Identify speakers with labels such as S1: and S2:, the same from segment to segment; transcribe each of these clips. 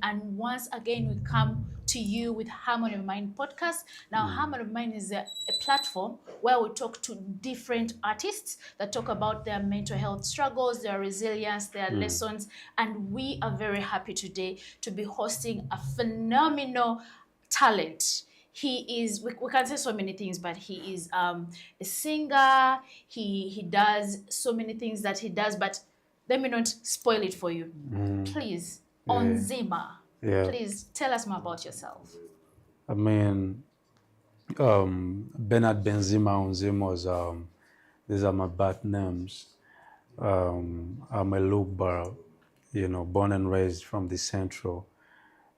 S1: And once again, we come to you with Harmony of Mind podcast. Now, Harmony of Mind is a platform where we talk to different artists that talk about their mental health struggles, their resilience, their lessons. And we are very happy today to be hosting a phenomenal talent. He is, we can say so many things, but he is a singer. He does so many things that he does, but let me not spoil it for you. Please, Onzima,
S2: Yeah.
S1: please tell us more about yourself.
S2: I mean, Bernard Benzima Onzima was, these are my bad names. I'm a Lugbar, born and raised from the Central.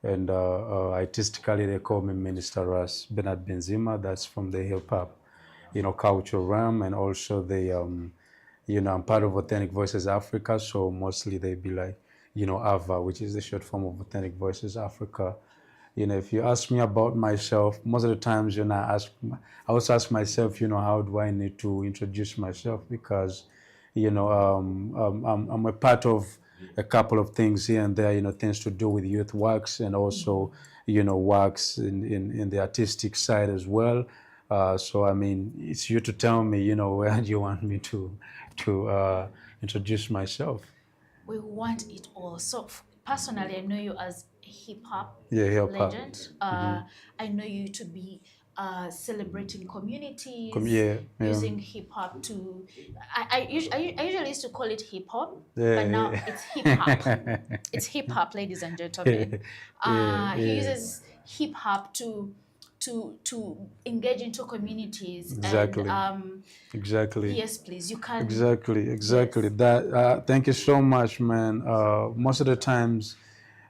S2: And artistically, they call me Minister Ras Bernard Benzima. That's from the hip hop, culture realm. And also I'm part of Authentic Voices Africa. So mostly they be like, AVA, which is the short form of Authentic Voices Africa. If you ask me about myself, most of the times, I also ask myself, how do I need to introduce myself? Because, I'm a part of a couple of things here and there, things to do with youth works and also, works in the artistic side as well. So, I mean, it's you to tell me, where do you want me to introduce myself?
S1: We want it all. So personally, I know you as a hip hop
S2: Yeah, hip hop.
S1: legend. I know you to be celebrating communities,
S2: Yeah, yeah.
S1: using hip hop to. I usually used to call it hip hop,
S2: Yeah,
S1: but now
S2: yeah.
S1: it's hip hop. It's hip hop, ladies and gentlemen. He uses hip hop to engage into communities
S2: Exactly.
S1: and
S2: Exactly.
S1: yes, please, you can.
S2: Exactly.
S1: Yes.
S2: That. Thank you so much, man. Most of the times,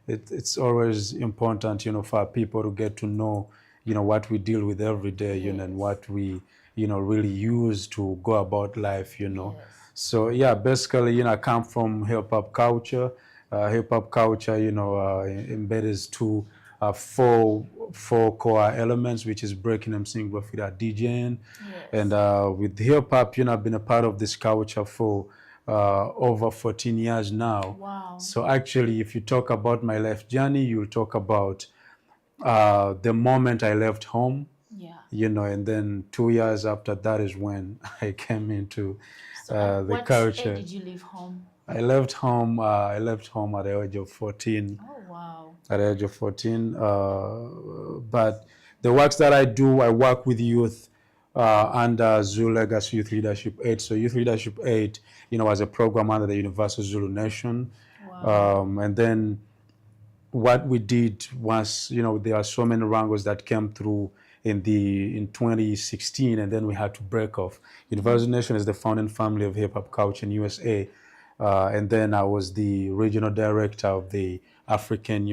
S2: it's always important, for people to get to know, what we deal with every day, and what we, really use to go about life.
S1: Yes.
S2: So yeah, basically, I come from hip hop culture. Hip hop culture, embeds four core elements, which is breaking, MCing, graffiti, DJing.
S1: Yes.
S2: And with hip hop, I've been a part of this culture for over 14 years now.
S1: Wow.
S2: So actually, if you talk about my life journey, you'll talk about the moment I left home,
S1: Yeah.
S2: and then 2 years after that is when I came into
S1: So at
S2: the
S1: what
S2: culture.
S1: age did you leave home?
S2: I left home. I left home at the age of 14.
S1: Oh wow.
S2: At the age of 14, but the works that I do, I work with youth under Zulu Legacy Youth Leadership Aid. So Youth Leadership Aid, was a program under the Universal Zulu Nation,
S1: Wow.
S2: and then what we did was, there are so many wrangles that came through in 2016, and then we had to break off. Universal Nation is the founding family of hip hop culture in USA, and then I was the regional director of the African,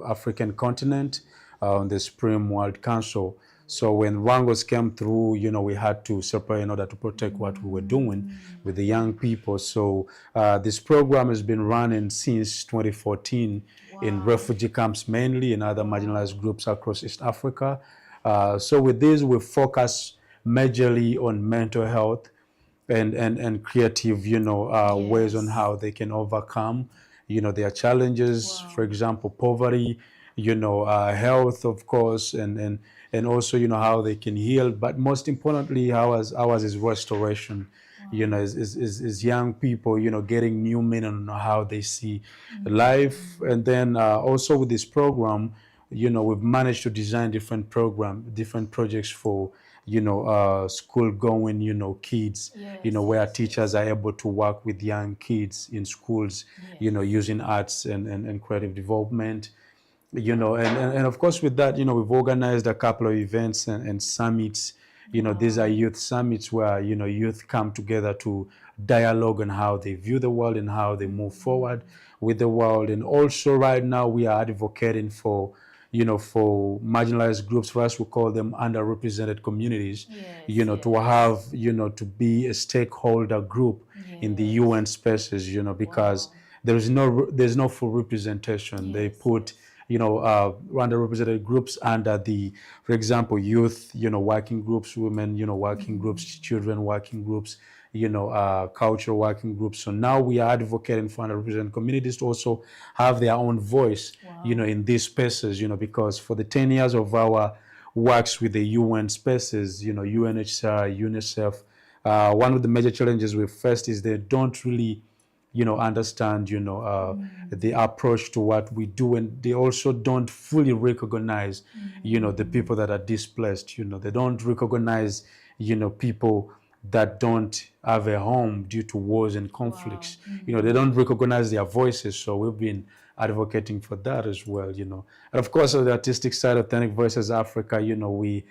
S2: African continent on the Supreme World Council. So when wrangles came through, we had to separate in order to protect what we were doing with the young people. So this program has been running since 2014 in refugee camps mainly and other marginalized groups across East Africa. So with this, we focus majorly on mental health and creative, ways on how they can overcome, their challenges. For example, poverty, health, of course, and also, how they can heal. But most importantly, ours is restoration. Is young people, getting new meaning on how they see life. And then also with this program, we've managed to design different projects for, school going, kids, where teachers are able to work with young kids in schools, using arts and creative development. And of course with that, we've organized a couple of events and summits. These are youth summits where, youth come together to dialogue on how they view the world and how they move forward with the world. And also right now we are advocating for, for marginalized groups. For us, we call them underrepresented communities, to have, to be a stakeholder group in the UN spaces, because there's no full representation. They put, underrepresented groups under the, for example, youth, working groups, women, working groups, children working groups, cultural working groups. So now we are advocating for underrepresented communities to also have their own voice, in these spaces, because for the 10 years of our works with the UN spaces, UNHCR, UNICEF, one of the major challenges we faced is they don't really, understand, the approach to what we do, and they also don't fully recognize, the people that are displaced. They don't recognize, people that don't have a home due to wars and conflicts. They don't recognize their voices. So we've been advocating for that as well. And of course, on the artistic side, Authentic Voices Africa, we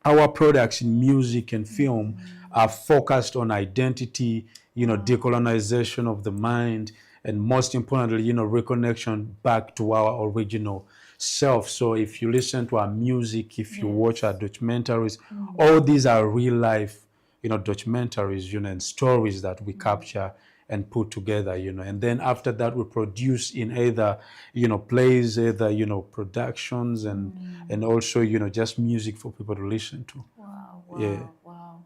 S2: our products in music and film are focused on identity, decolonization of the mind, and most importantly, reconnection back to our original self. So if you listen to our music, if you watch our documentaries, all these are real life, documentaries, and stories that we capture and put together, and then after that we produce in either, plays, either, productions, and also, just music for people to listen to.
S1: Wow,
S2: Yeah.
S1: wow.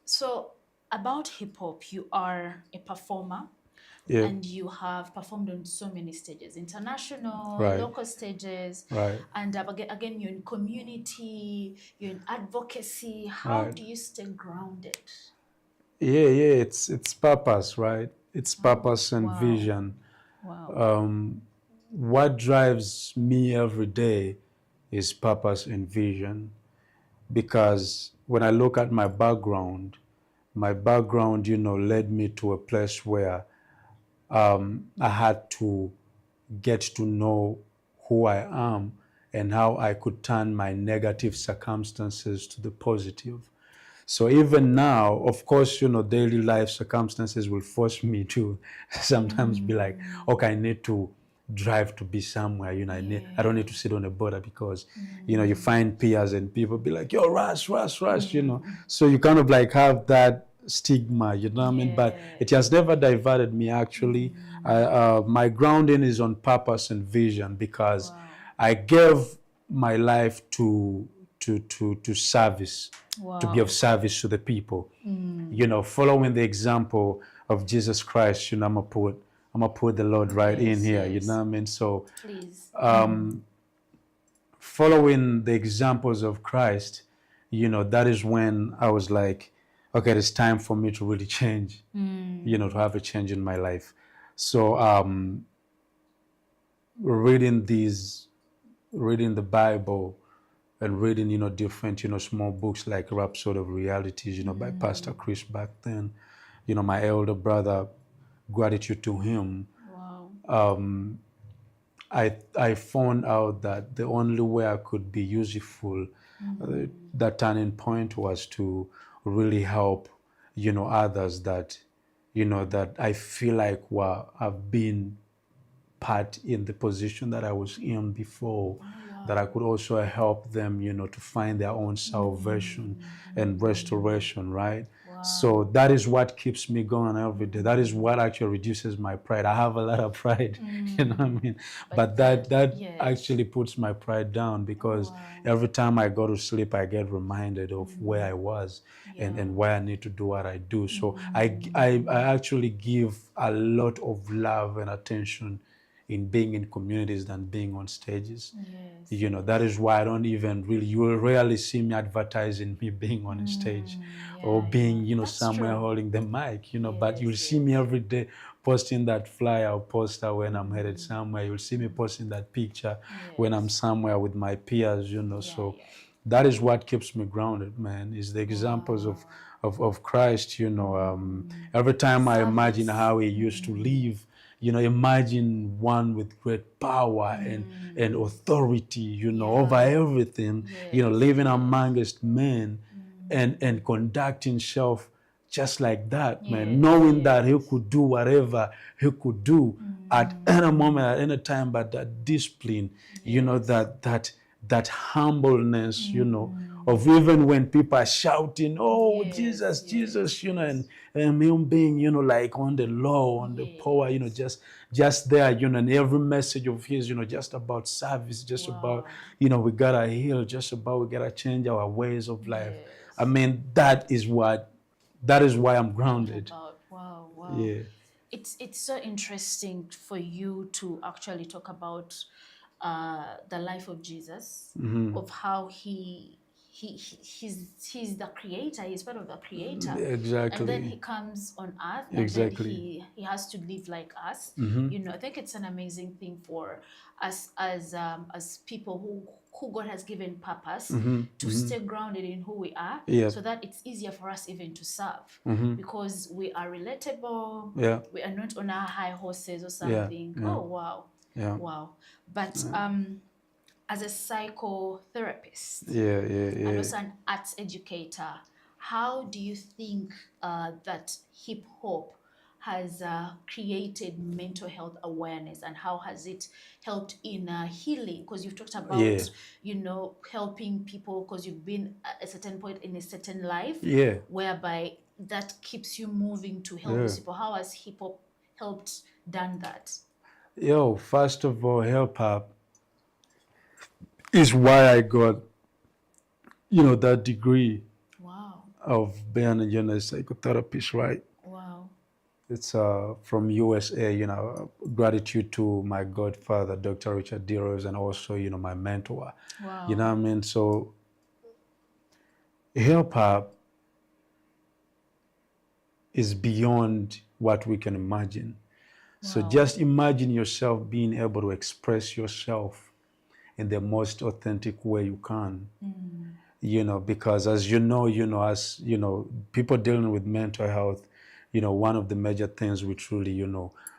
S1: So about hip hop, you are a performer.
S2: Yeah.
S1: And you have performed on so many stages, international,
S2: Right.
S1: local stages,
S2: Right.
S1: and again, you're in community, you're in advocacy. How
S2: Right.
S1: do you stay grounded?
S2: Yeah, it's purpose, right? It's purpose and
S1: Wow.
S2: vision.
S1: Wow.
S2: What drives me every day is purpose and vision, because when I look at my background, led me to a place where I had to get to know who I am and how I could turn my negative circumstances to the positive. So even now, of course, daily life circumstances will force me to sometimes be like, okay, I need to drive to be somewhere, I don't need to sit on a border, because, you find peers and people be like, yo, Ras, so you kind of like have that stigma, what I mean? But it has never diverted me, actually. My grounding is on purpose and vision, because I gave my life to service, to be of service to the people. Following the example of Jesus Christ, I'm gonna put the Lord right in here, you know what I mean? So
S1: Please.
S2: Following the examples of Christ, that is when I was like, okay, it's time for me to really change, to have a change in my life. So reading the Bible and reading, different, small books like Rhapsody of Realities, by Pastor Chris back then, my elder brother, Gratitude to Him.
S1: Wow.
S2: I found out that the only way I could be useful, that turning point was to really help, others that, that I feel like have been part in the position that I was in before, that I could also help them, to find their own salvation and restoration, right? So that is what keeps me going every day. That is what actually reduces my pride. I have a lot of pride, you know what I mean? But that actually puts my pride down, because every time I go to sleep, I get reminded of where I was and why I need to do what I do. So I actually give a lot of love and attention in being in communities than being on stages. That is why I don't even really, you will rarely see me advertising me being on a stage or being,
S1: That's
S2: somewhere
S1: true.
S2: holding the mic, but you'll see me every day posting that flyer or poster when I'm headed somewhere. You'll see me posting that picture when I'm somewhere with my peers, so that is what keeps me grounded, man, is the examples of Christ, every time I imagine how He used to live, imagine one with great power and authority, over everything, living amongst men and conduct himself just like that, man, knowing that He could do whatever He could do at any moment, at any time, but that discipline, that humbleness, of even when people are shouting, oh,
S1: Yes,
S2: Jesus,
S1: yes.
S2: Jesus, and him being, like on the law, on the power,
S1: Yes.
S2: just there, and every message of his, just about service, just about,
S1: Wow.
S2: we gotta heal, just about we gotta change our ways of life. I
S1: Yes.
S2: mean, that is why I'm
S1: What
S2: grounded.
S1: about wow, wow.
S2: Yeah.
S1: It's so interesting for you to actually talk about the life of Jesus, of how he's the creator, he's part of the creator, and then
S2: Exactly.
S1: he comes on earth, and then
S2: Exactly.
S1: he has to live like us. I think it's an amazing thing for us as people who God has given purpose to stay grounded in who we are,
S2: Yeah.
S1: so that it's easier for us even to serve, because we are relatable.
S2: Yeah.
S1: We are not on our high horses or
S2: Yeah.
S1: something.
S2: Yeah.
S1: Oh wow.
S2: Yeah.
S1: Wow. But as a psychotherapist
S2: Yeah. Yeah.
S1: and
S2: Yeah.
S1: also an arts educator, how do you think that hip hop has created mental health awareness, and how has it helped in healing? Because you've talked
S2: Yeah.
S1: about, helping people because you've been at a certain point in a certain life
S2: Yeah.
S1: whereby that keeps you moving to help
S2: Yeah.
S1: those people. How has hip hop helped done that?
S2: Yo, first of all, hip hop is why I got, that degree
S1: Wow.
S2: of being a psychotherapist, right?
S1: Wow.
S2: It's from USA, gratitude to my godfather, Dr. Richard D. Rose, and also, my mentor.
S1: Wow.
S2: You know what I mean? So hip hop is beyond what we can imagine. So
S1: Wow.
S2: just imagine yourself being able to express yourself in the most authentic way you can. Because as as people dealing with mental health, one of the major things we truly,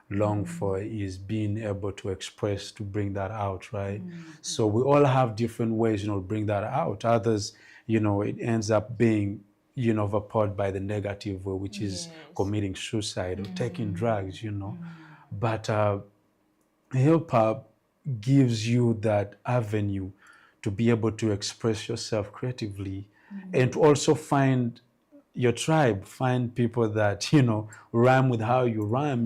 S2: long for is being able to express, to bring that out, right? So we all have different ways, to bring that out. Others, it ends up being, overpowered by the negative way, which is
S1: Yes.
S2: committing suicide or taking drugs, But hip hop gives you that avenue to be able to express yourself creatively and to also find your tribe, find people that, rhyme with how you rhyme.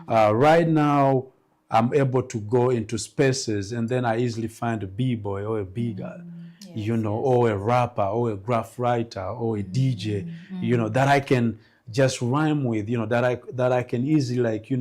S2: Right now, I'm able to go into spaces and then I easily find a b-boy or a b-girl,
S1: Yes, yes.
S2: or a rapper or a graph writer or a DJ, that I can just rhyme with, that I can easily, like,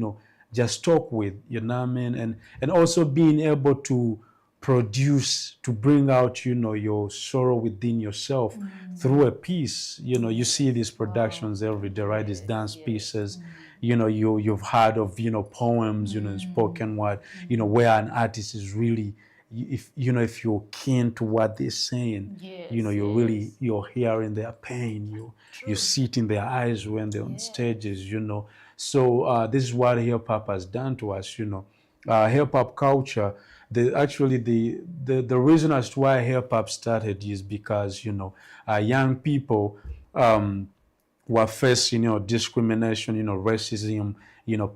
S2: just talk with, you know what I mean? And also being able to produce, to bring out, your sorrow within yourself through a piece. You see these productions every day, right? These dance pieces. You've heard of, poems, spoken word, where an artist is really, if you're keen to what they're saying,
S1: Yes,
S2: you're
S1: yes.
S2: really, you're hearing their pain, you see it in their eyes when they're on
S1: Yes.
S2: stages, So this is what hip hop has done to us, hip hop culture. The reason as to why hip hop started is because, young people were facing, discrimination, discrimination, racism,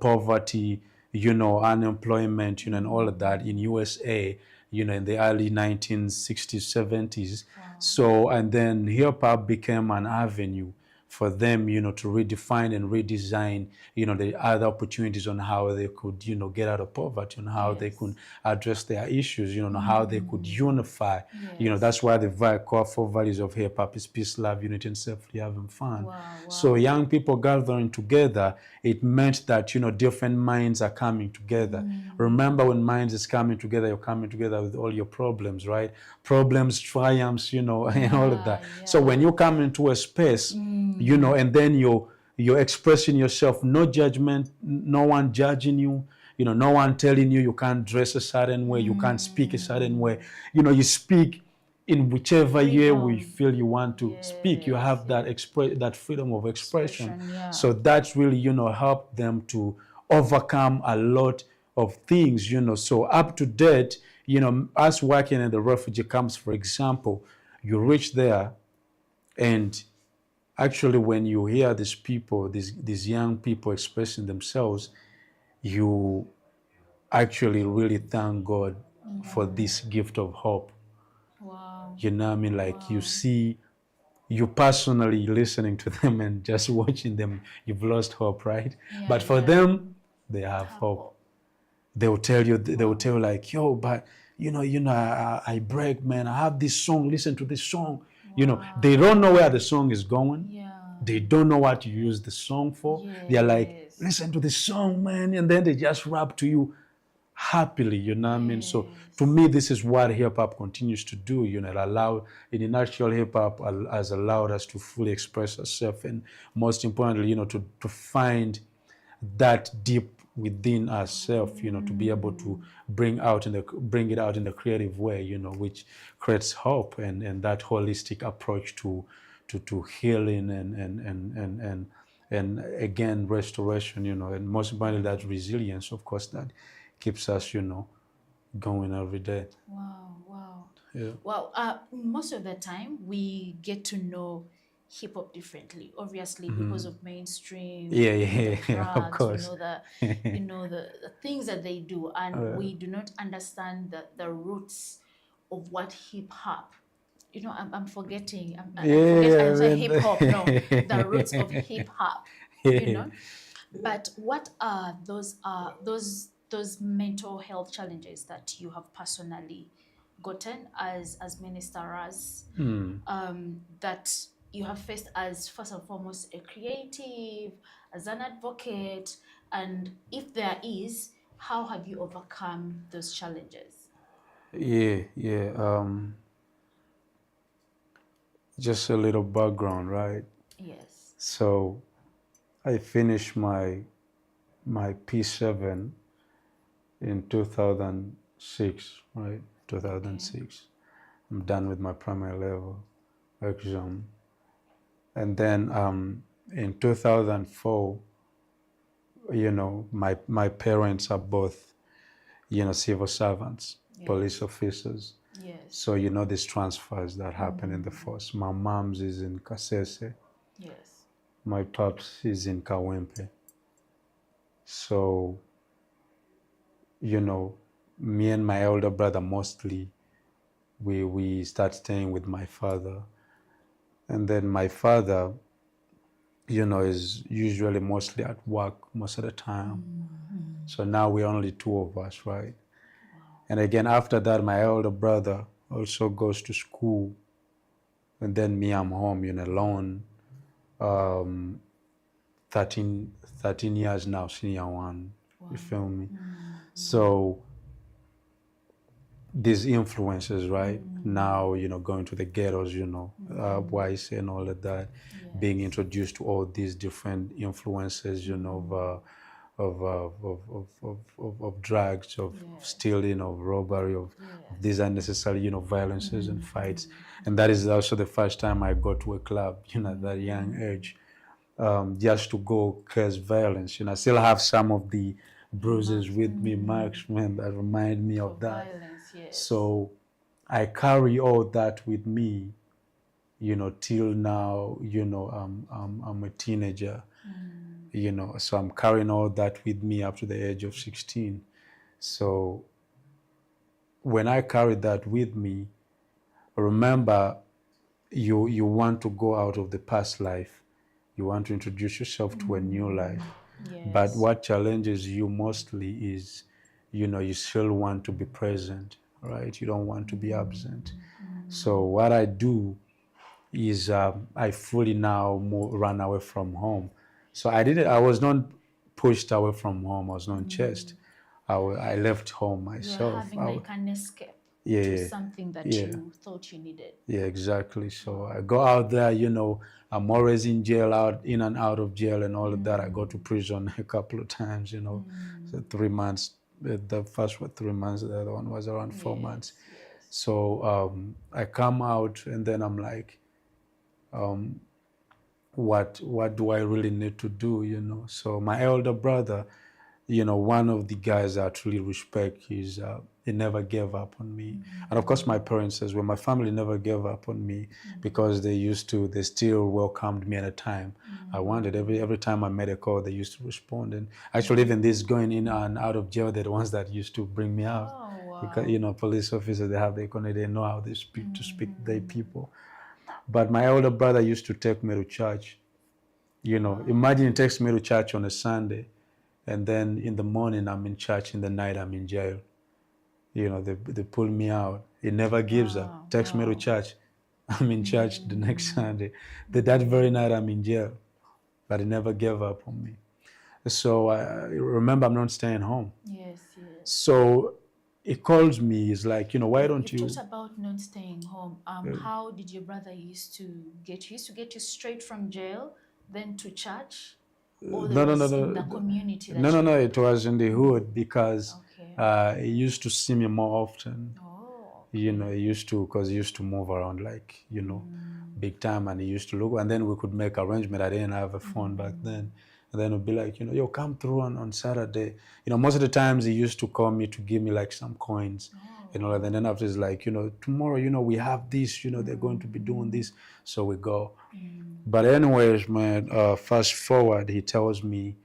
S2: poverty, unemployment, and all of that in USA, in the early 1960s, 70s.
S1: Wow.
S2: So, and then hip hop became an avenue for them, to redefine and redesign, the other opportunities on how they could, get out of poverty, on how they could address their issues, how they could unify.
S1: Yes.
S2: That's why the core four values of hip hop is peace, love, unity, and safely having fun.
S1: Wow,
S2: So
S1: wow.
S2: young people gathering together, it meant that, different minds are coming together. Remember, when minds is coming together, you're coming together with all your problems, right? Problems, triumphs, and all of that. So when you come into a space, and then you're expressing yourself, no judgment, no one judging you, no one telling you can't dress a certain way, you can't speak a certain way. You speak in whichever way we feel you want to speak. You have that that freedom of expression.
S1: Yeah.
S2: So that's really, helped them to overcome a lot of things, So up to date, us working in the refugee camps, for example, you reach there, and actually when you hear these people, these young people expressing themselves, you actually really thank God for this gift of hope.
S1: Wow.
S2: You know what I mean? Like you see, you personally listening to them and just watching them, you've lost hope, right? But for them, they have hope. They will tell you, they will tell you like, yo, but I break, man. I have this song. Listen to this song. You know, they don't know where the song is going.
S1: Yeah.
S2: They don't know what to use the song for. They're like,
S1: Yes.
S2: listen to this song, man, and then they just rap to you happily. You know what I mean? So to me, this is what hip hop continues to do. You know, in a nutshell, hip hop has allowed us to fully express ourselves, and most importantly, you know, to find that deep within ourselves, you know, to be able to bring it out in the creative way, you know, which creates hope and that holistic approach to healing and again restoration, you know, and most importantly that resilience, of course, that keeps us, you know, going every day.
S1: Wow.
S2: Yeah.
S1: Well, most of the time we get to know hip hop differently, obviously, because of mainstream.
S2: Yeah,
S1: Drugs,
S2: of course.
S1: The things that they do, and we do not understand the roots of what hip hop. You know, I'm forgetting. I'm saying hip hop. No, the roots of hip hop. You know, but what are those mental health challenges that you have personally gotten as Minister Ras, that you have faced as first and foremost a creative, as an advocate, and if there is, how have you overcome those challenges?
S2: Yeah. Just a little background, right?
S1: Yes.
S2: So I finished my P7 in 2006, right? 2006. I'm done with my primary level exam. And then in 2004, you know, my parents are both, you know, civil servants, police officers.
S1: Yes.
S2: So, you know, these transfers that happen in the force. My mom's is in Kasese.
S1: Yes.
S2: My pops is in Kawempe. So, you know, me and my elder brother mostly, we start staying with my father. And then my father, you know, is usually mostly at work most of the time. So now we're only two of us, right? And again, after that, my elder brother also goes to school. And then me, I'm home, you know, alone. 13 years now, senior one. You feel me? So these influences, right? Now, you know, going to the ghettos, you know, Wise and all of that, being introduced to all these different influences, you know, of drugs, of stealing, of robbery, of these unnecessary, you know, violences and fights. And that is also the first time I got to a club, you know, at that young age, just to go cause violence. You know, I still have some of the bruises with me, marks, man, that remind me of that.
S1: Violence, yes.
S2: So I carry all that with me, you know, till now, you know, I'm a teenager, you know, so I'm carrying all that with me up to the age of 16. So when I carry that with me, remember, you want to go out of the past life. You want to introduce yourself to a new life.
S1: Yes.
S2: But what challenges you mostly is, you know, you still want to be present, right? You don't want to be absent. So what I do is I fully now run away from home. So I was not pushed away from home. I was not chased. I left home myself.
S1: You're having like an escape
S2: Yeah,
S1: to
S2: yeah,
S1: something that
S2: yeah.
S1: you thought you needed.
S2: Yeah, exactly. So I go out there, you know, I'm always in jail, in and out of jail and all of that. I go to prison a couple of times, you know. So 3 months, the first was 3 months, the other one was around 4 months. So I come out and then I'm like, what do I really need to do, you know? So my elder brother, you know, one of the guys I truly respect is he never gave up on me. And of course my parents as well, my family never gave up on me because they still welcomed me at a time. I wanted every time I made a call, they used to respond. And actually even this going in and out of jail, they're the ones that used to bring me out.
S1: Oh,
S2: Because, you know, police officers, they have the economy, they know how they speak to speak to their people. But my older brother used to take me to church. You know, imagine he takes me to church on a Sunday, and then in the morning I'm in church, in the night I'm in jail. You know, they pull me out. He never gives up. Takes me to church. I'm in church the next Sunday. That very night I'm in jail, but he never gave up on me. So I remember I'm not staying home.
S1: Yes, yes.
S2: So he calls me. He's like, you know, why don't you?
S1: Talked about not staying home. How did your brother used to get you? He used to get you straight from jail, then to church, or
S2: No,
S1: was in the community?
S2: No. It was in the hood because
S1: Okay.
S2: he used to see me more often.
S1: Oh.
S2: You know, he used to, because he used to move around like, you know, big time, and he used to look, and then we could make arrangement. I didn't have a phone back then. And then it'd be like, you know, yo, come through on Saturday. You know, most of the times he used to call me to give me like some coins, you know, and then after it's like, you know, tomorrow, you know, we have this, you know, they're going to be doing this. So we go. But anyways, man, fast forward, he tells me,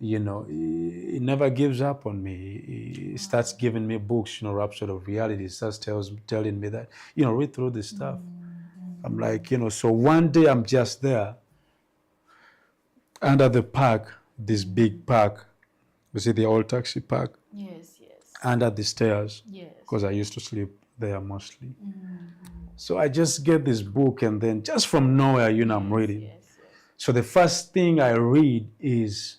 S2: you know, he never gives up on me. He starts giving me books, you know, Rhapsody of Reality. He starts telling me that, you know, read through this stuff. I'm like, you know, so one day I'm just there under the park, this big park. You see the old taxi park?
S1: Yes, yes.
S2: Under the stairs.
S1: Yes.
S2: Because I used to sleep there mostly. So I just get this book, and then just from nowhere, you know, I'm reading.
S1: Yes, yes.
S2: So the first thing I read is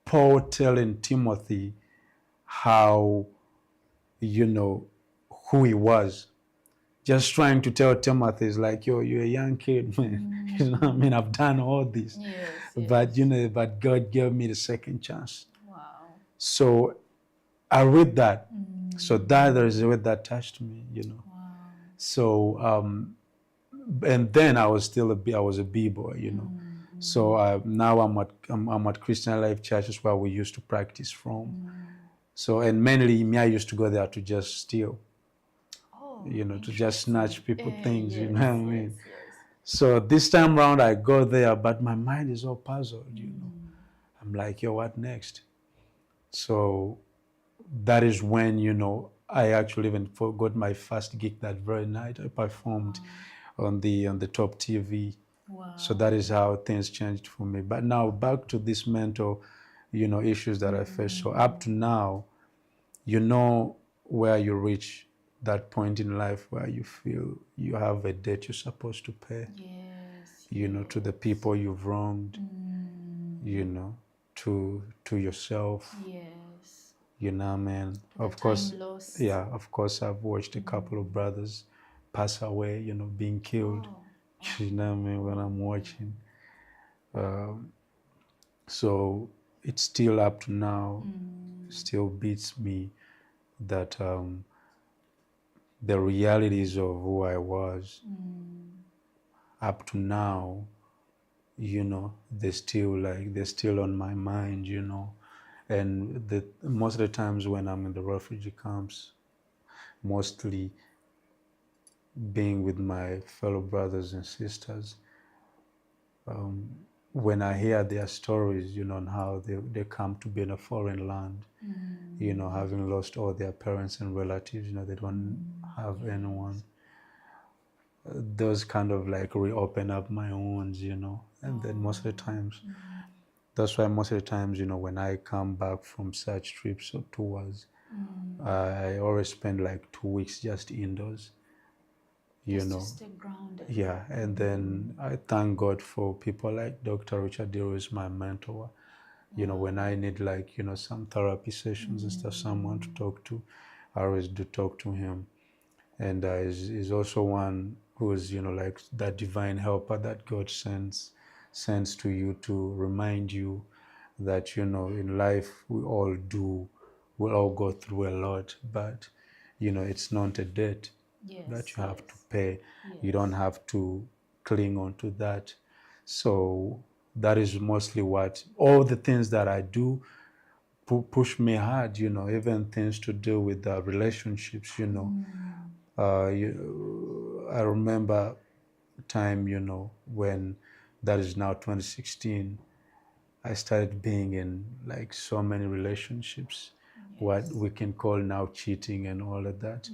S2: Paul telling Timothy how, you know, who he was. Just trying to tell Timothy, is like, yo, you're a young kid, man. You know what I mean? I've done all this.
S1: Yes,
S2: But, you know, but God gave me the second chance.
S1: Wow.
S2: So I read that. So that is what that touched me, you know.
S1: Wow.
S2: So, and then I was a B-boy, you know. So now I'm at Christian Life Church, where we used to practice from. So, and mainly me, I used to go there to just steal, you know, to just snatch people things, you know what I mean?
S1: Yes.
S2: So this time around I go there, but my mind is all puzzled, you know. I'm like, yo, what next? So that is when, you know, I actually even got my first gig that very night. I performed on the top TV.
S1: Wow.
S2: So that is how things changed for me. But now back to this mental, you know, issues that I face. So up to now, you know, where you reach that point in life where you feel you have a debt you're supposed to pay.
S1: Yes.
S2: You know, to the people you've wronged. You know, to yourself.
S1: Yes.
S2: You know, man. Of course, yeah. Of course, I've watched a couple of brothers pass away. You know, being killed. You know what I mean? When I'm watching. So it's still up to now. Still beats me that the realities of who I was up to now, you know, they're still on my mind, you know. And most of the times when I'm in the refugee camps, mostly being with my fellow brothers and sisters, when I hear their stories, you know, on how they come to be in a foreign land, you know, having lost all their parents and relatives, you know, they don't have anyone. Those kind of like reopen up my wounds, you know. And then most of the times, that's why most of the times, you know, when I come back from such trips or tours, I always spend like 2 weeks just indoors, you know.
S1: Just to stay grounded.
S2: Yeah, and then I thank God for people like Dr. Richard Dero is my mentor. You know, when I need like, you know, some therapy sessions and stuff, someone to talk to, I always do talk to him. And he's also one who is, you know, like that divine helper that God sends to you to remind you that, you know, in life we all go through a lot, but, you know, it's not a debt that you have to pay. You don't have to cling on to that. So that is mostly what all the things that I do push me hard, you know, even things to do with relationships, you know. I remember a time, you know, when that is now 2016, I started being in like so many relationships what we can call now cheating and all of that.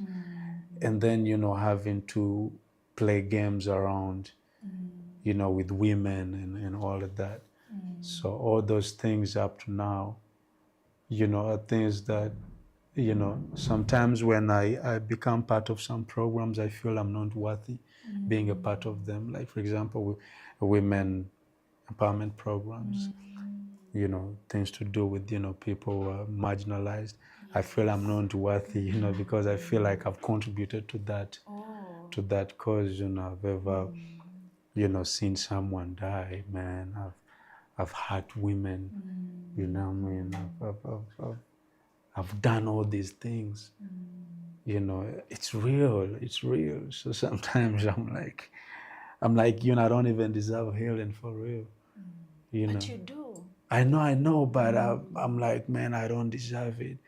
S2: And then, having to play games around, with women and all of that. So all those things up to now, are things that, sometimes when I become part of some programs, I feel I'm not worthy being a part of them. Like, for example, women empowerment programs, things to do with, people who are marginalized. I feel I'm not worthy, because I feel like I've contributed to that cause, I've ever, seen someone die, man. I've hurt women, you know what I mean? I've done all these things, it's real, So sometimes I'm like, I don't even deserve healing for real,
S1: But you do.
S2: I know, but I'm like, man, I don't deserve it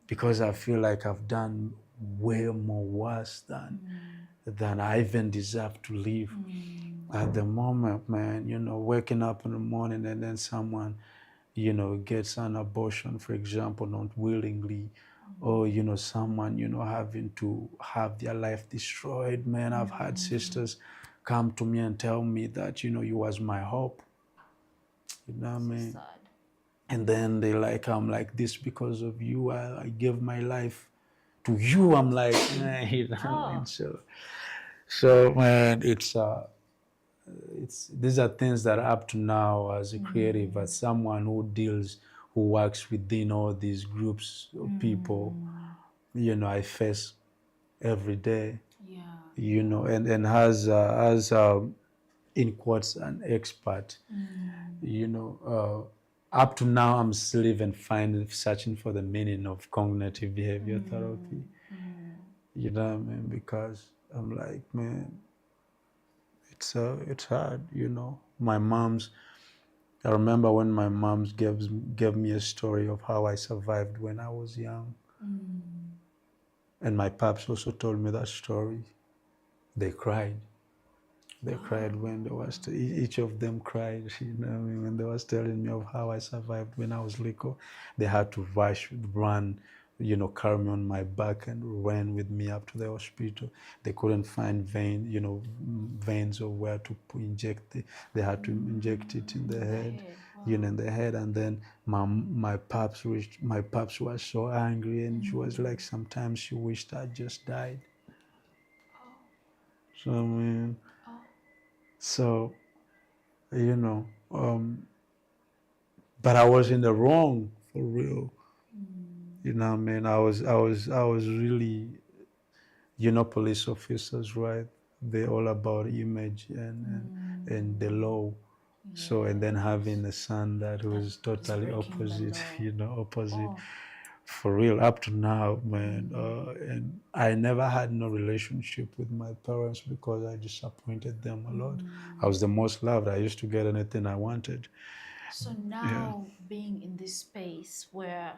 S2: because I feel like I've done way more worse than I even deserve to live. At the moment, man, waking up in the morning and then someone, gets an abortion, for example, not willingly, or, someone, having to have their life destroyed, man. I've had sisters come to me and tell me that, you was my hope. You know what I mean?
S1: Sad.
S2: And then I'm like this because of you. I gave my life to you. I'm like, man, so man, it's these are things that up to now as a creative, as someone who works within all these groups of people, I face every day.
S1: Yeah.
S2: And as in quotes an expert, up to now I'm still even searching for the meaning of cognitive behavior therapy. You know what I mean? Because I'm like, man, it's hard, I remember when my mom's gave me a story of how I survived when I was young. And my paps also told me that story. They cried. They cried when they was each of them cried, when they was telling me of how I survived when I was little. They had to run, carry me on my back and ran with me up to the hospital. They couldn't find veins or where to inject it. They had to inject it in the head, in the head. And then my paps was so angry, and she was like, sometimes she wished I just died. So I mean, so, but I was in the wrong for real. You know what I mean? I was really, police officers, right? They're all about image and the law. So, and then having a son that was totally opposite, opposite. For real, up to now, man. And I never had no relationship with my parents because I disappointed them a lot. I was the most loved. I used to get anything I wanted.
S1: So now being in this space where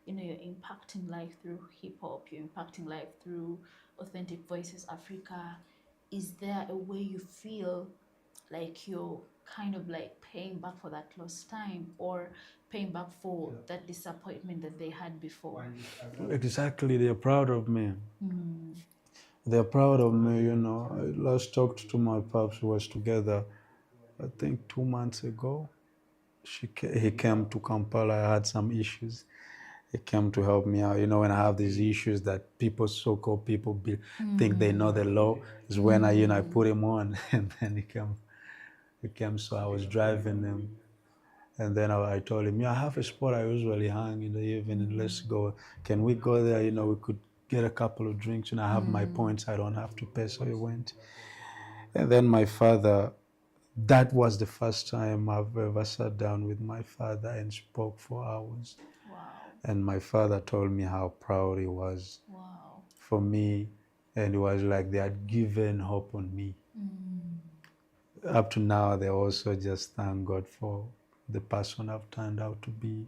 S1: you're impacting life through hip hop, you're impacting life through Authentic Voices Africa, is there a way you feel like you're kind of like paying back for that lost time or paying back for that disappointment that they had before?
S2: Exactly, they're proud of me. They're proud of me, I last talked to my pops who was together, I think 2 months ago. He came to Kampala. I had some issues. He came to help me out. When I have these issues that people, so-called people, think they know the law, is when I put him on, and then he came. So I was driving him, and then I told him, I have a spot I usually hang in the evening. Let's go. Can we go there? We could get a couple of drinks. I have my points. I don't have to pay. So he went. And then my father, that was the first time I've ever sat down with my father and spoke for hours.
S1: Wow.
S2: And my father told me how proud he was for me. And it was like they had given hope on me. Up to now, they also just thank God for the person I've turned out to be.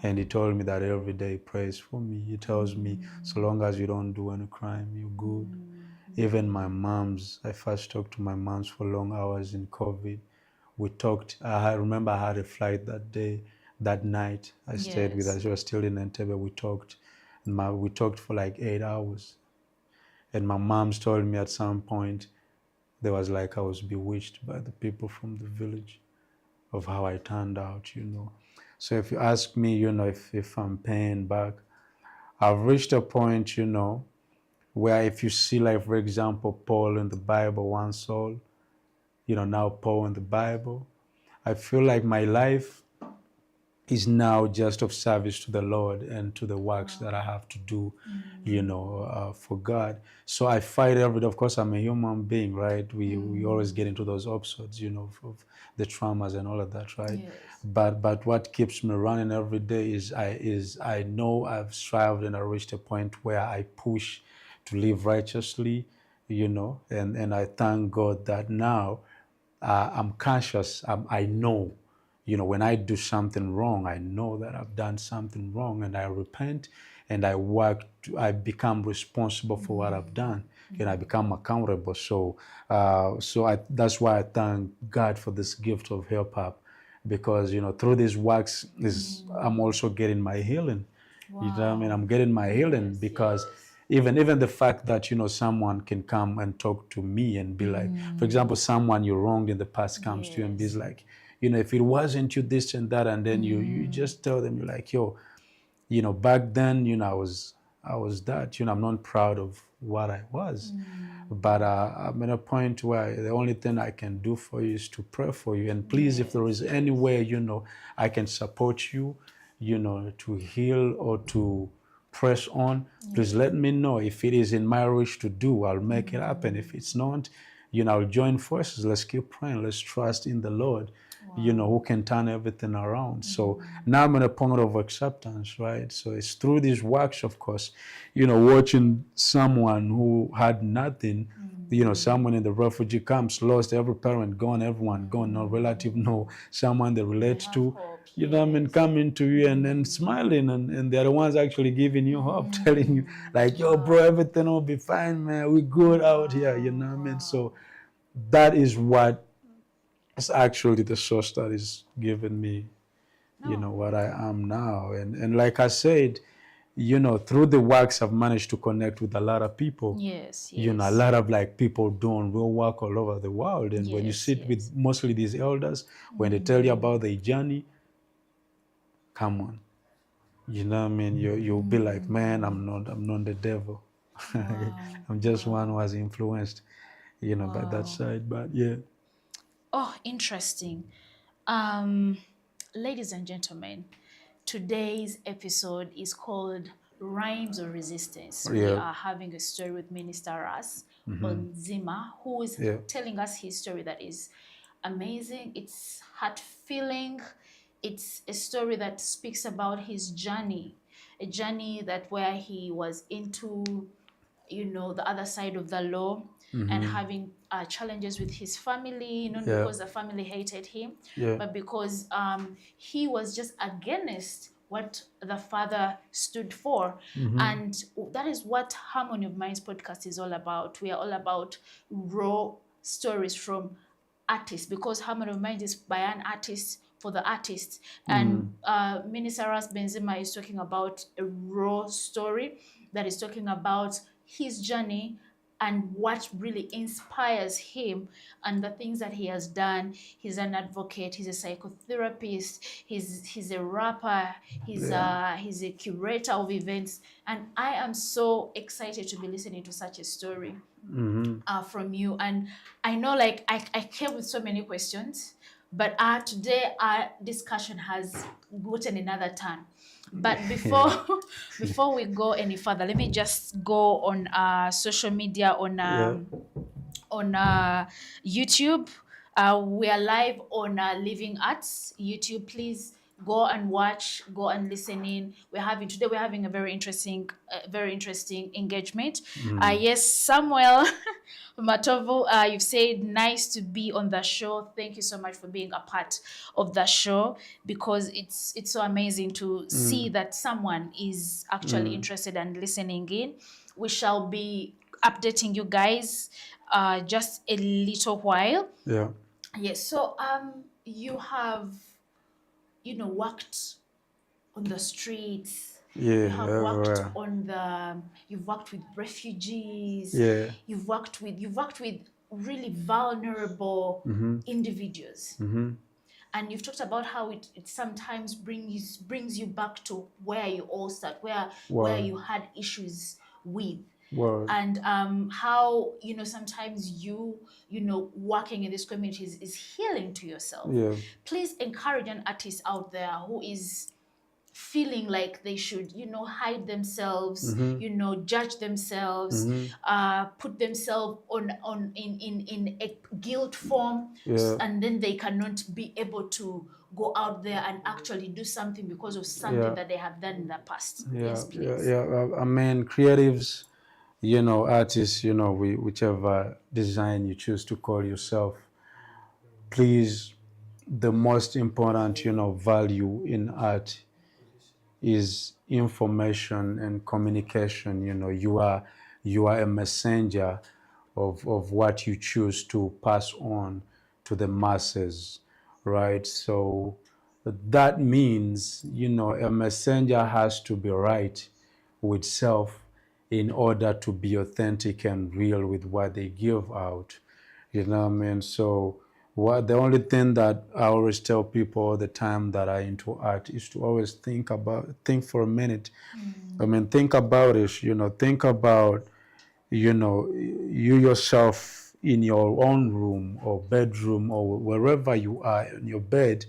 S2: And he told me that every day he prays for me. He tells me, so long as you don't do any crime, you're good. Even my mom's, I first talked to my mom's for long hours in COVID. We talked. I remember I had a flight that day. that night. I stayed with her. She was still in Entebbe. We talked, and we talked for like 8 hours. And my mom's told me at some point, there was like I was bewitched by the people from the village of how I turned out, you know. So if you ask me, you know, if I'm paying back, I've reached a point, you know, where if you see, like, for example, Paul in the Bible, one soul, you know, now Paul in the Bible, I feel like my life is now just of service to the Lord and to the works that I have to do, you know, for God. So I fight every day. Of course, I'm a human being, right? We always get into those episodes, you know, of the traumas and all of that, right?
S1: Yes.
S2: But what keeps me running every day is I know I've strived and I reached a point where I push to live righteously, you know, and I thank God that now I'm conscious. I know, you know, when I do something wrong, I know that I've done something wrong, and I repent, and I work. I become responsible for what I've done, and I become accountable. So, that's why I thank God for this gift of hip hop, because you know, through these works, I'm also getting my healing. You know what I mean? I'm getting my healing because even the fact that, you know, someone can come and talk to me and be like, for example, someone you wronged in the past comes to you and be like, you know, if it wasn't you this and that, and then you just tell them, you're like, yo, you know, back then, you know, I was that, you know, I'm not proud of what I was, but I'm at a point where the only thing I can do for you is to pray for you. And please, if there is any way, you know, I can support you, you know, to heal or to press on, please let me know. If it is in my reach to do, I'll make it happen. If it's not, you know, I'll join forces. Let's keep praying. Let's trust in the Lord, you know, who can turn everything around. So now I'm at a point of acceptance, right? So it's through these works, of course, you know, watching someone who had nothing, you know, someone in the refugee camps, lost every parent, gone, everyone gone, no relative, no someone they relate to,
S1: Hope,
S2: you know what I mean, coming to you and smiling, and they're the ones actually giving you hope, telling you, like, yo, bro, everything will be fine, man. We good out here, you know what I mean? So that is what is actually the source that is giving me, you know, what I am now. And like I said, you know, through the works, I've managed to connect with a lot of people.
S1: Yes,
S2: You know, a lot of like people doing real work all over the world. And when you sit with mostly these elders, when they tell you about their journey, come on, you know what I mean? You'll be like, man, I'm not the devil. I'm just one who was influenced, you know, by that side. But yeah.
S1: Oh, interesting. Ladies and gentlemen, today's episode is called Rhymes of Resistance. We
S2: Yeah.
S1: are having a story with Minister Ras Onzima, who is telling us his story that is amazing. It's heart-filling. It's a story that speaks about his journey, a journey that where he was into, you know, the other side of the law and having challenges with his family, not because the family hated him, but because he was just against what the father stood for. And that is what Harmony of Minds podcast is all about. We are all about raw stories from artists, because Harmony of Minds is by an artist for the artist. And Minister Ras Benzima is talking about a raw story that is talking about his journey and what really inspires him and the things that he has done. He's an advocate, he's a psychotherapist, he's a rapper, he's a curator of events. And I am so excited to be listening to such a story from you. And I know, like, I came with so many questions, but today our discussion has gotten another turn. But before we go any further, let me just go on social media on YouTube. We are live on Living Arts YouTube. Please go and watch, go and listen in. We're having a very interesting engagement. Yes, Samuel Matovu, you've said nice to be on the show. Thank you so much for being a part of the show, because it's so amazing to see that someone is actually interested and listening in. We shall be updating you guys just a little while.
S2: Yeah.
S1: Yes. So you worked on the streets.
S2: Yeah,
S1: You have worked
S2: everywhere.
S1: you've worked with refugees.
S2: Yeah.
S1: You've worked with really vulnerable individuals. And you've talked about how it sometimes brings you back to where you all start, where
S2: Wow.
S1: you had issues with.
S2: Wow.
S1: And how sometimes working in these communities is healing to yourself.
S2: Yeah.
S1: Please encourage an artist out there who is feeling like they should hide themselves, judge themselves, put themselves in a guilt form, and then they cannot be able to go out there and actually do something because of something that they have done in the past. Yes, please.
S2: I mean, creatives, artists, whichever design you choose to call yourself, please, the most important, value in art is information and communication. You are a messenger of what you choose to pass on to the masses, right? So that means, a messenger has to be right with self in order to be authentic and real with what they give out. You know what I mean? So the only thing that I always tell people all the time that are into art is to always think for a minute. I mean, think about it, think about, you yourself in your own room or bedroom or wherever you are in your bed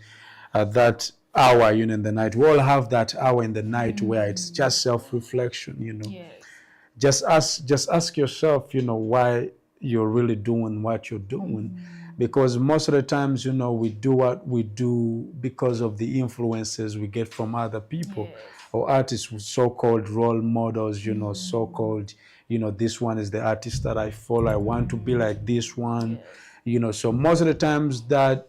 S2: at that hour, in the night. We all have that hour in the night where it's just self-reflection,
S1: Yes.
S2: Just ask yourself, why you're really doing what you're doing. Because most of the times, we do what we do because of the influences we get from other people.
S1: Yes.
S2: Or artists with so-called role models, so-called, this one is the artist that I follow. I want to be like this one.
S1: Yes.
S2: So most of the times that,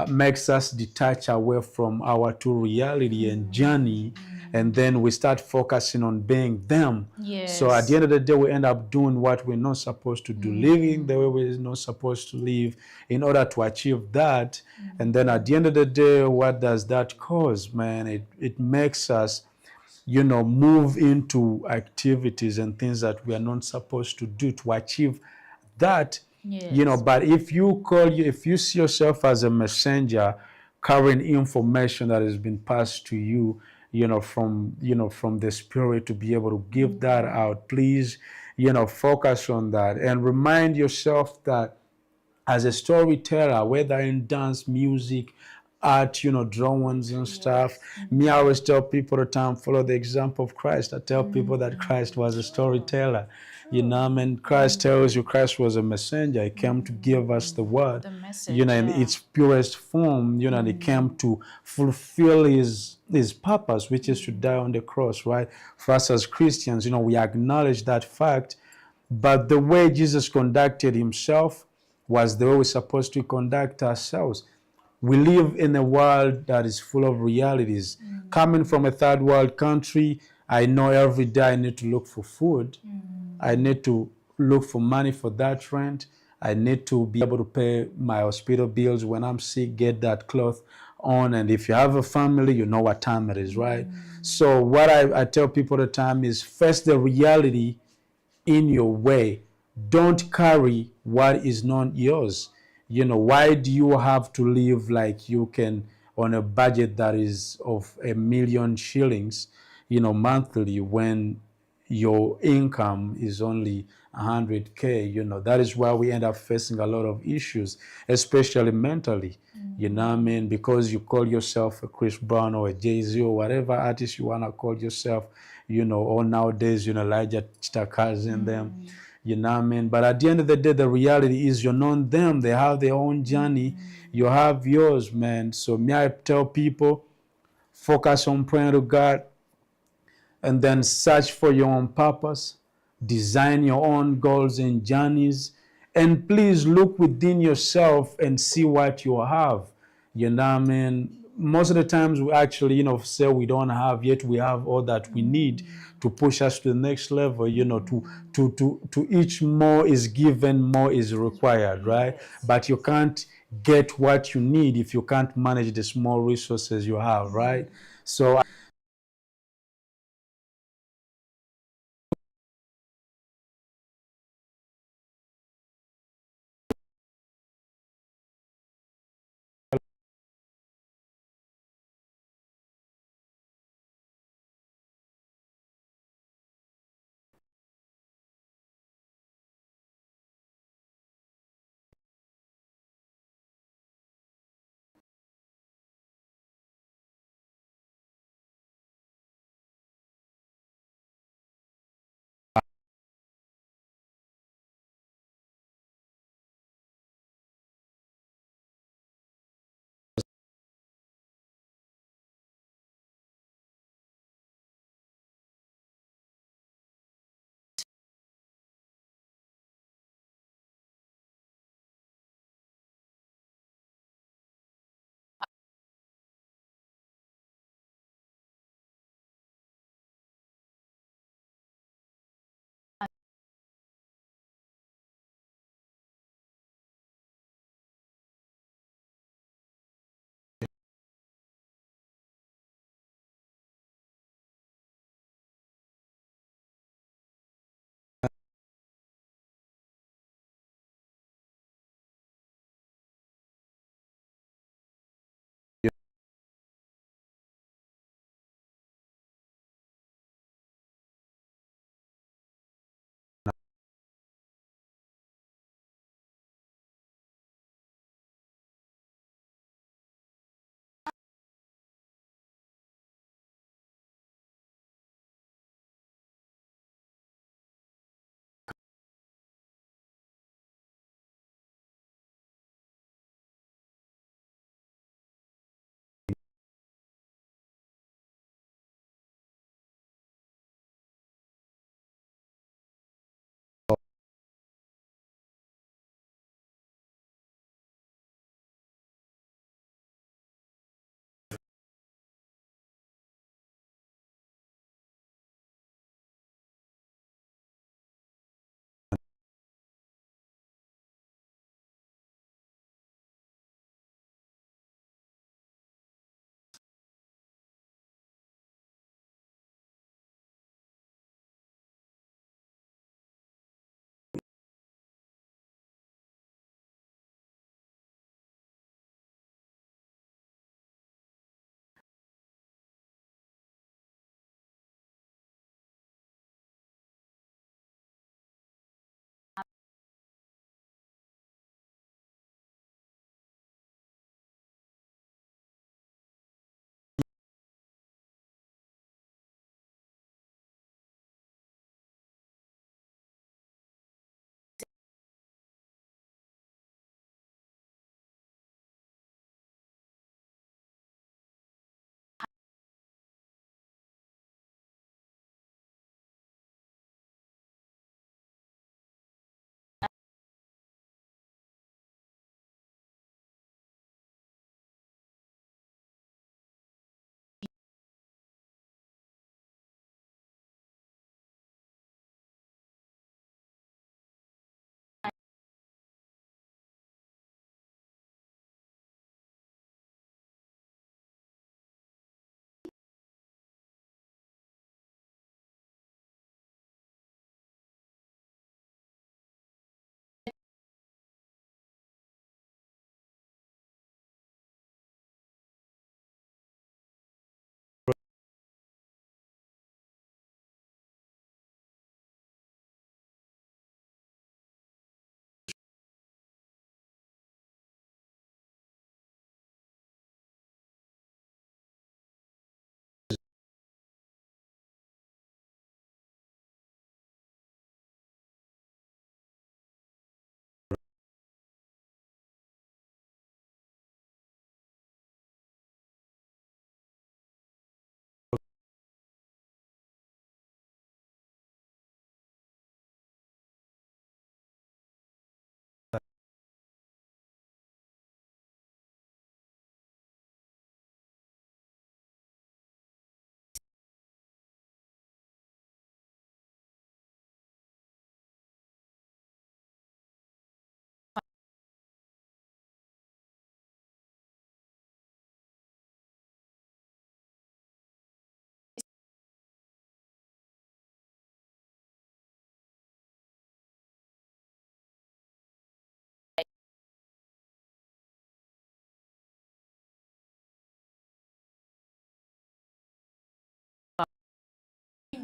S2: makes us detach away from our true reality and journey, and then we start focusing on being them.
S1: Yes.
S2: So at the end of the day, we end up doing what we're not supposed to do, living the way we're not supposed to live in order to achieve that. And then at the end of the day, what does that cause, man? It makes us, move into activities and things that we are not supposed to do to achieve that.
S1: Yes.
S2: But if you see yourself as a messenger carrying information that has been passed to you, from the spirit to be able to give that out, please, focus on that and remind yourself that as a storyteller, whether in dance, music, art, drawings and stuff. Me, I always tell people at the time, follow the example of Christ. I tell people that Christ was a storyteller. Christ tells you Christ was a messenger. He came to give us the word,
S1: The message,
S2: in its purest form, and he came to fulfill his purpose, which is to die on the cross, right? For us as Christians, we acknowledge that fact, but the way Jesus conducted himself was the way we're supposed to conduct ourselves. We live in a world that is full of realities. Coming from a third world country, I know every day I need to look for food. I need to look for money for that rent. I need to be able to pay my hospital bills when I'm sick, get that cloth on. And if you have a family, you know what time it is, right? So what I tell people at the time is face the reality in your way. Don't carry what is not yours. Why do you have to live like you can on a budget that is of 1,000,000 shillings, monthly, when your income is only 100K? That is why we end up facing a lot of issues, especially mentally. You know what I mean? Because you call yourself a Chris Brown or a Jay-Z or whatever artist you want to call yourself, or nowadays, Elijah Chitakas and them. You know what I mean? But at the end of the day, the reality is you're not them. They have their own journey. You have yours, man. So me, I tell people, focus on praying to God, and then search for your own purpose. Design your own goals and journeys. And please look within yourself and see what you have. You know what I mean? Most of the times we actually, say we don't have, yet we have all that we need to push us to the next level. To each more is given, more is required, right? But you can't get what you need if you can't manage the small resources you have, right? So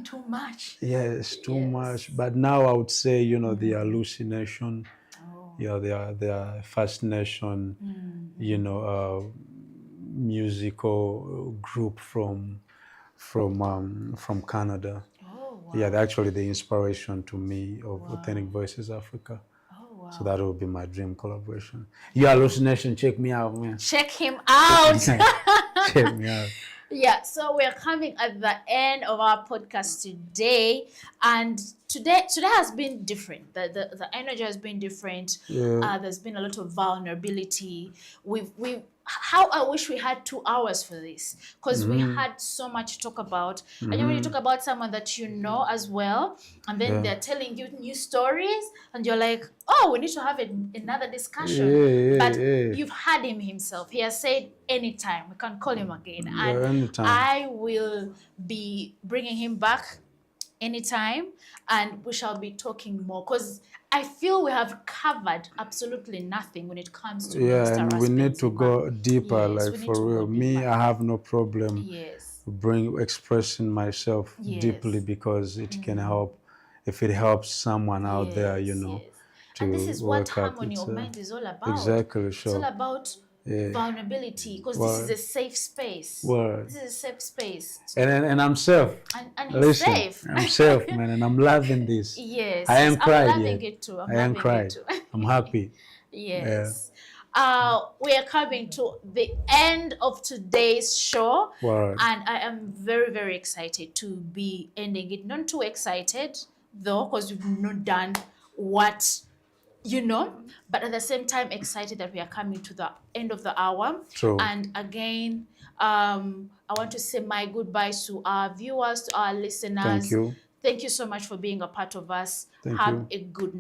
S1: Too much.
S2: Yes, too
S1: Yes.
S2: much. But now I would say, you know, the hallucination,
S1: Oh.
S2: yeah, the fascination, you know, musical group from Canada.
S1: Oh, wow.
S2: Yeah, they're actually the inspiration to me of Authentic Voices Africa.
S1: Oh, wow.
S2: So that would be my dream collaboration. Your hallucination, check me out, man.
S1: Check him out.
S2: Check me out.
S1: Yeah, so we're coming at the end of our podcast today, and today has been different. The energy has been different.
S2: Yeah.
S1: There's been a lot of vulnerability. We've how I wish we had 2 hours for this, because we had so much to talk about. And then when you talk about someone that you know as well, and then they're telling you new stories, and you're like, oh, we need to have another discussion. But you've had him himself. He has said anytime we can call him again, and
S2: anytime.
S1: I will be bringing him back anytime, and we shall be talking more, because I feel we have covered absolutely nothing when it comes to Mr.
S2: and
S1: Ras
S2: we need to
S1: Benzima.
S2: go deeper,
S1: Yes, we
S2: like
S1: need
S2: for
S1: to go
S2: real. Me,
S1: deeper.
S2: I have no problem
S1: Yes.
S2: expressing myself deeply, because it can help. If it helps someone out there, you know,
S1: Yes.
S2: to
S1: And this is what
S2: work out.
S1: harmony of mind is all about.
S2: Exactly,
S1: It's all
S2: sure.
S1: about vulnerability, because this is a safe space.
S2: Word.
S1: This is a safe space.
S2: And I'm safe.
S1: And he's
S2: Listen,
S1: safe.
S2: I'm safe, man, and I'm loving this.
S1: Yes.
S2: I am
S1: I'm
S2: cried
S1: loving
S2: yet.
S1: it too.
S2: I am cried. I'm happy.
S1: Yes. We are coming to the end of today's show.
S2: Word.
S1: And I am very, very excited to be ending it. Not too excited, though, because we've not done what, you know, but at the same time excited that we are coming to the end of the hour.
S2: True.
S1: And again, I want to say my goodbyes to our viewers, to our listeners.
S2: Thank you.
S1: Thank you so much for being a part of us.
S2: Thank
S1: Have
S2: you.
S1: a good night.